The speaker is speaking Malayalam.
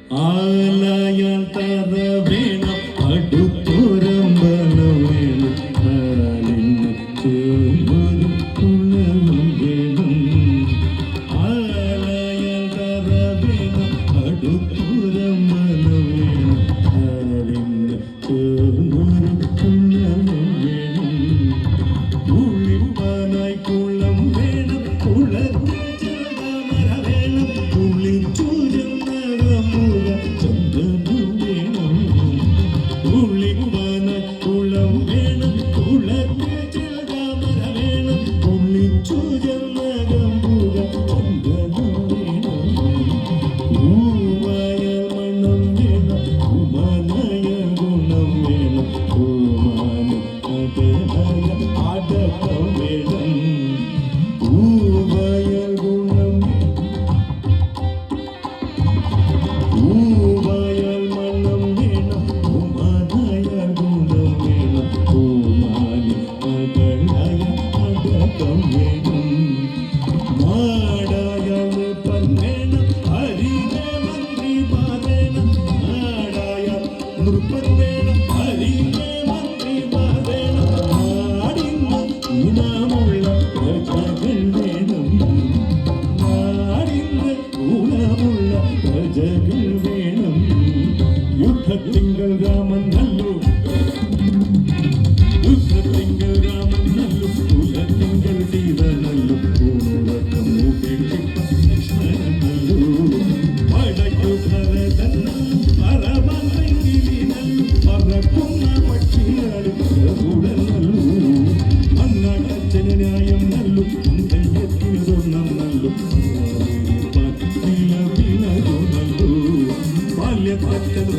ആലയാൽ തറ വേണം അടുത്തുരമ്പലം വേണം ആലിന് ചേർന്നൊരു കുളവും വേണം ആലയാൽ തറ വേണം അടുത്തുരമ്പലം വേണം ആലിന് ചേർന്നൊരു കുളവും വേണം കുളിപ്പാനായി കുളം വേണം കുളത്തിൽ ചെറുതാമര വേണം കുളിച്ചുരന്നകമുക ചന്ദനം വേണം കുളിപ്പാനായി കുളം വേണം കുളത്തിൽ ചെറുതാമര വേണം കുളിച്ചുരന്നകമുക ചന്ദനം വേണം പൂവായ മണം വേണം കുമാനായ ഗുണം വേണം കുമാന അതനായ അടക്കം വേണം പൂവായ ഗുണം പൂവായ മണം വേണം കുമാനായ ഗുണം വേണം കുമാന അതനായ അടക്കം വേണം മാടായ നൃപ്പൻ ഹരിവേ മന്ത്രി പാതേണം മാടായ നൃപ്പൻ വേണം ഹരിവേ മന്ത്രി പാതേണം നാടിന് ഗുണമുള്ള പ്രജകൾ വേണം നാടിന് ഗുണമുള്ള പ്രജകൾ വേണം യുദ്ധത്തിങ്കൽ രാമൻ നല്ലു യുദ്ധത്തിങ്കൽ രാമൻ നല്ലു കുലത്തിങ്കൽ സീത നല്ലു പൂർവ്വക്കം ഉപേക്ഷിപ്പ ലക്ഷ്മണൻ നല്ലു പടയ്ക്കു ഭരതൻ പരമനെങ്കിലി നല്ലു പറക്കുന്ന പക്ഷികളും പ്രഭുടൻ നല്ലു മണ്ണടച്ചന് ന്യായം നല്ലു തെയ്യത്തിൽ സ്വർണ്ണം നല്ലു വിനതു നല്ലു ബാല്യപ്പറ്റത്